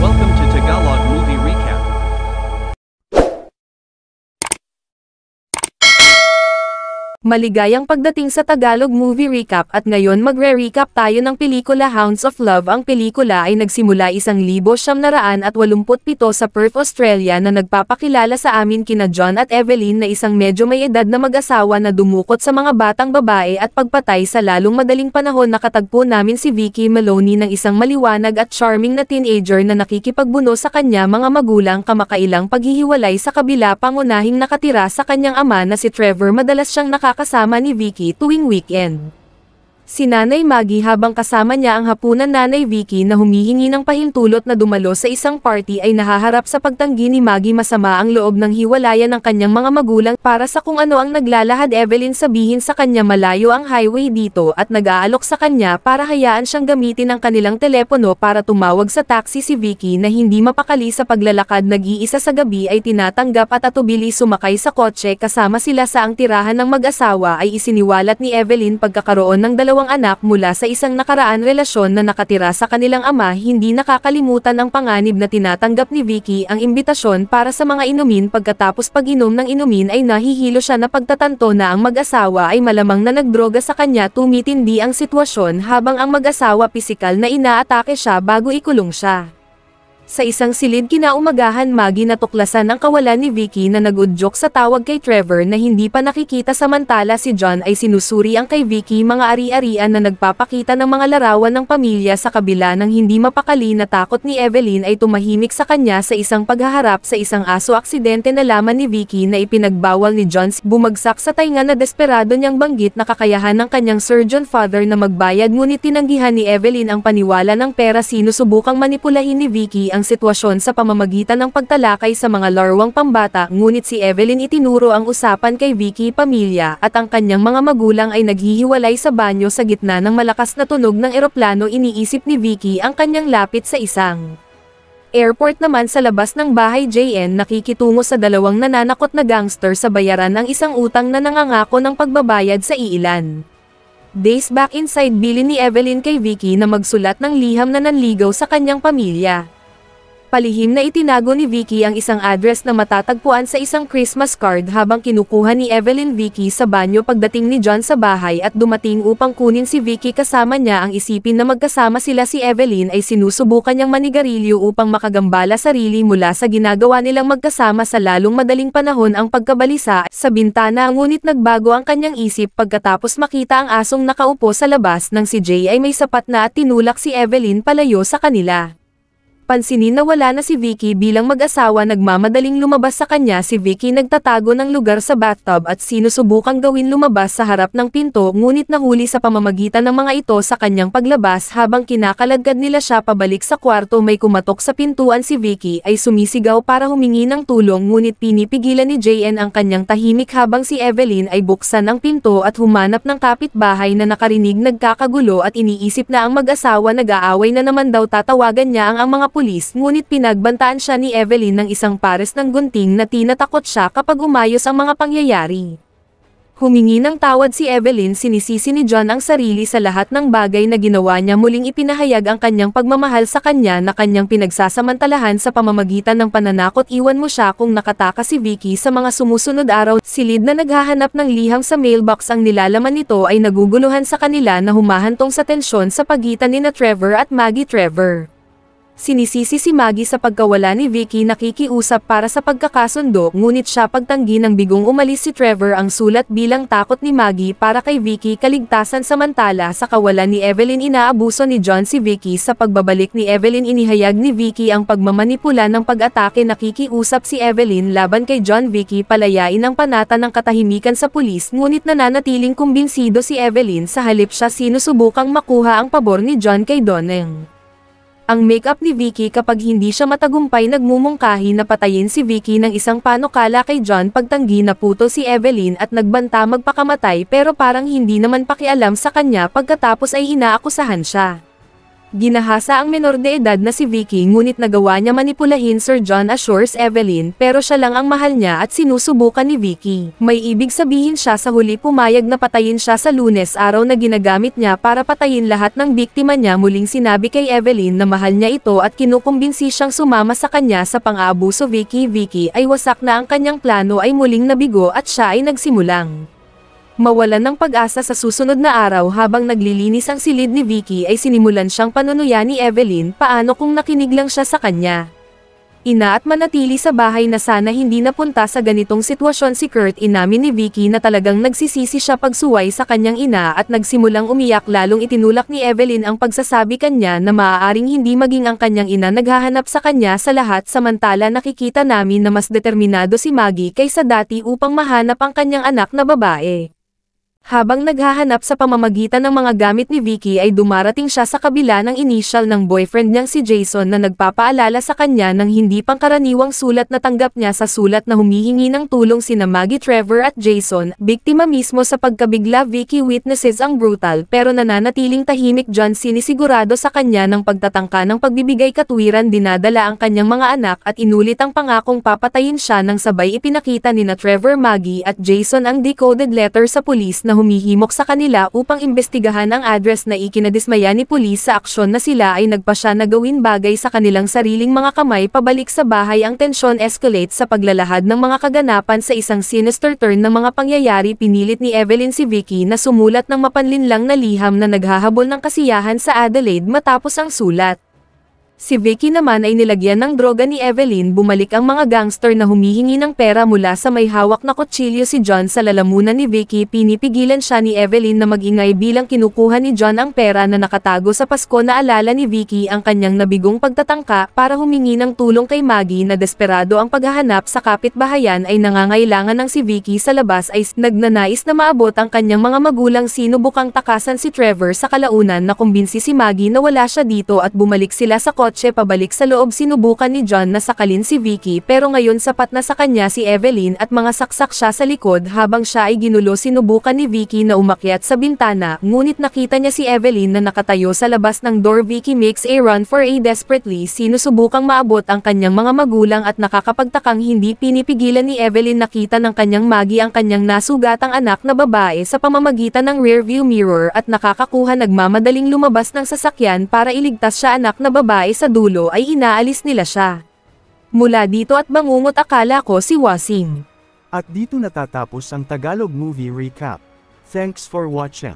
Welcome to Tagalog Movie Recap. Maligayang pagdating sa Tagalog Movie Recap at ngayon magre-recap tayo ng pelikula Hounds of Love. Ang pelikula ay nagsimula 1987 sa Perth, Australia na nagpapakilala sa amin kina John at Evelyn na isang medyo may edad na mag-asawa na dumukot sa mga batang babae at pagpatay sa lalong madaling panahon. Nakatagpo namin si Vicky Maloney ng isang maliwanag at charming na teenager na nakikipagbuno sa kanya mga magulang kamakailang paghihiwalay sa kabila pangunahing nakatira sa kanyang ama na si Trevor. Madalas siyang kasama ni Vicky tuwing weekend. Si Nanay Maggie habang kasama niya ang hapunan Nanay Vicky na humihingi ng pahintulot na dumalo sa isang party ay nahaharap sa pagtanggi ni Maggie. Masama ang loob ng hiwalayan ng kanyang mga magulang para sa kung ano ang naglalahad. Evelyn sabihin sa kanya malayo ang highway dito at nag-aalok sa kanya para hayaan siyang gamitin ang kanilang telepono para tumawag sa taxi. Si Vicky na hindi mapakali sa paglalakad nag-iisa sa gabi ay tinatanggap at atubili sumakay sa kotse kasama sila sa ang tirahan ng mag-asawa ay isiniwalat ni Evelyn pagkakaroon ng dalawang anak mula sa isang nakaraan relasyon na nakatira sa kanilang ama. Hindi nakakalimutan ang panganib na tinatanggap ni Vicky ang imbitasyon para sa mga inumin. Pagkatapos pag-inom ng inumin ay nahihilo siya na pagtatanto na ang mag-asawa ay malamang na nagdroga sa kanya. Tumitindi ang sitwasyon habang ang mag-asawa pisikal na inaatake siya bago ikulong siya. Sa isang silid kinaumagahan, Maggie natuklasan ang kawalan ni Vicky na nagudyok sa tawag kay Trevor na hindi pa nakikita. Samantala si John ay sinusuri ang kay Vicky mga ari-arian na nagpapakita ng mga larawan ng pamilya. Sa kabila ng hindi mapakali na takot ni Evelyn ay tumahimik sa kanya sa isang paghaharap sa isang aso. Aksidente na laman ni Vicky na ipinagbawal ni John. Bumagsak sa tainga na desperado niyang banggit na kakayahan ng kanyang surgeon father na magbayad, ngunit tinanggihan ni Evelyn ang paniwala ng pera. Sinusubukang manipulahin ni Vicky ang sitwasyon sa pamamagitan ng pagtalakay sa mga larwang pambata, ngunit si Evelyn itinuro ang usapan kay Vicky pamilya at ang kanyang mga magulang ay naghihiwalay sa banyo sa gitna ng malakas na tunog ng eroplano. Iniisip ni Vicky ang kanyang lapit sa isang airport. Naman sa labas ng bahay, JN nakikitungo sa dalawang nananakot na gangster sa bayaran ng isang utang na nangangako ng pagbabayad sa iilan days. Back inside, bilin ni Evelyn kay Vicky na magsulat ng liham na nanligaw sa kanyang pamilya. Palihim na itinago ni Vicky ang isang address na matatagpuan sa isang Christmas card habang kinukuha ni Evelyn Vicky sa banyo. Pagdating ni John sa bahay at dumating upang kunin si Vicky kasama niya ang isipin na magkasama sila, si Evelyn ay sinusubukan niyang manigarilyo upang makagambala sarili mula sa ginagawa nilang magkasama sa lalong madaling panahon ang pagkabalisa sa bintana, ngunit nagbago ang kanyang isip pagkatapos makita ang asong nakaupo sa labas. Nang si Jay ay may sapat na at tinulak si Evelyn palayo sa kanila. Pansinin na wala na si Vicky bilang mag-asawa nagmamadaling lumabas sa kanya. Si Vicky nagtatago ng lugar sa bathtub at sinusubukang gawin lumabas sa harap ng pinto, ngunit nahuli sa pamamagitan ng mga ito sa kanyang paglabas. Habang kinakaladkad nila siya pabalik sa kwarto, may kumatok sa pintuan. Si Vicky ay sumisigaw para humingi ng tulong, ngunit pinipigilan ni JN ang kanyang tahimik habang si Evelyn ay buksan ang pinto at humanap ng kapitbahay na nakarinig nagkakagulo at iniisip na ang mag-asawa nag-aaway na naman daw. Tatawagan niya ang mga pulis, ngunit pinagbantaan siya ni Evelyn ng isang pares ng gunting na tinatakot siya kapag umayos ang mga pangyayari. Humingi ng tawad si Evelyn. Sinisisi ni John ang sarili sa lahat ng bagay na ginawa niya. Muling ipinahayag ang kanyang pagmamahal sa kanya na kanyang pinagsasamantalahan sa pamamagitan ng pananakot. Iwan mo siya kung nakataka si Vicky sa mga sumusunod araw. Silid na naghahanap ng liham sa mailbox. Ang nilalaman nito ay naguguluhan sa kanila na humahantong sa tensyon sa pagitan ni na Trevor at Maggie. Trevor sinisisi si Maggie sa pagkawala ni Vicky, nakikiusap para sa pagkakasundo, ngunit siya pagtanggi ng bigong umalis si Trevor. Ang sulat bilang takot ni Maggie para kay Vicky kaligtasan. Samantala sa kawalan ni Evelyn, inaabuso ni John si Vicky. Sa pagbabalik ni Evelyn, inihayag ni Vicky ang pagmamanipula ng pag-atake. Nakikiusap si Evelyn laban kay John. Vicky palayain ang panata ng katahimikan sa pulis, ngunit nananatiling kumbinsido si Evelyn. Sa halip siya sinusubukang makuha ang pabor ni John kay Donnell. Ang make-up ni Vicky kapag hindi siya matagumpay, nagmumungkahi na patayin si Vicky ng isang panukala kay John. Pagtanggi, naputol si Evelyn at nagbanta magpakamatay, pero parang hindi naman pakialam sa kanya. Pagkatapos ay inaakusahan siya Ginahasa ang menor de edad na si Vicky ngunit nagawa niya manipulahin Sir John assures Evelyn pero siya lang ang mahal niya at sinusubukan ni Vicky. May ibig sabihin siya sa huli pumayag na patayin siya sa Lunes araw na ginagamit niya para patayin lahat ng biktima niya. Muling sinabi kay Evelyn na mahal niya ito at kinukumbinsi siyang sumama sa kanya sa pang-aabuso. Vicky ay wasak na ang kanyang plano ay muling nabigo at siya ay nagsimulang mawalan ng pag-asa sa susunod na araw. Habang naglilinis ang silid ni Vicky ay sinimulan siyang panunuyan ni Evelyn paano kung nakinig lang siya sa kanya. Ina at manatili sa bahay na sana hindi napunta sa ganitong sitwasyon si Kurt. Inamin ni Vicky na talagang nagsisisi siya pagsuway sa kanyang ina at nagsimulang umiyak. Lalong itinulak ni Evelyn ang pagsasabi kanya na maaaring hindi maging ang kanyang ina naghahanap sa kanya sa lahat, samantala nakikita namin na mas determinado si Maggie kaysa dati upang mahanap ang kanyang anak na babae. Habang naghahanap sa pamamagitan ng mga gamit ni Vicky ay dumarating siya sa kabila ng initial ng boyfriend niyang si Jason na nagpapaalala sa kanya ng hindi pangkaraniwang sulat na tanggap niya sa sulat na humihingi ng tulong sina Maggie, Trevor at Jason. Biktima mismo sa pagkabigla. Vicky witnesses ang brutal pero nananatiling tahimik. John sinisigurado sa kanya ng pagtatangka ng pagbibigay katwiran. Dinadala ang kanyang mga anak at inulit ang pangakong papatayin siya nang sabay ipinakita nina Trevor, Maggie at Jason ang decoded letter sa pulis na humihimok sa kanila upang imbestigahan ang address na ikinadismaya ni pulis sa aksyon na sila ay nagpasya na gawin bagay sa kanilang sariling mga kamay. Pabalik sa bahay ang tensyon escalate sa paglalahad ng mga kaganapan sa isang sinister turn ng mga pangyayari. Pinilit ni Evelyn si Vicky na sumulat ng mapanlinlang na liham na naghahabol ng kasiyahan sa Adelaide matapos ang sulat. Si Vicky naman ay nilagyan ng droga ni Evelyn. Bumalik ang mga gangster na humihingi ng pera mula sa may hawak na kutsilyo si John sa lalamunan ni Vicky. Pinipigilan siya ni Evelyn na mag-ingay bilang kinukuha ni John ang pera na nakatago sa pasko. Naalala ni Vicky ang kanyang nabigong pagtatangka para humingi ng tulong kay Maggie na desperado ang paghahanap sa kapitbahayan ay nangangailangan ng si Vicky sa labas ay nagnanais na maabot ang kanyang mga magulang. Sinubukang takasan si Trevor sa kalaunan na kumbinsi si Maggie na wala siya dito at bumalik sila sa kotse pabalik sa loob. Sinubukan ni John na sakalin si Vicky pero ngayon sapat na sa kanya si Evelyn at mga saksak siya sa likod habang siya ay ginulo. Sinubukan ni Vicky na umakyat sa bintana ngunit nakita niya si Evelyn na nakatayo sa labas ng door. Vicky makes a run for a desperately. Sinusubukang maabot ang kanyang mga magulang at nakakapagtakang hindi pinipigilan ni Evelyn. Nakita ng kanyang Maggie ang kanyang nasugatang anak na babae sa pamamagitan ng rearview mirror at nakakakuha. Nagmamadaling lumabas ng sasakyan para iligtas siya. Anak na babae sa dulo ay inaalis nila siya. Mula dito at bangungot akala ko si Wasim. At dito natatapos ang Tagalog Movie Recap. Thanks for watching.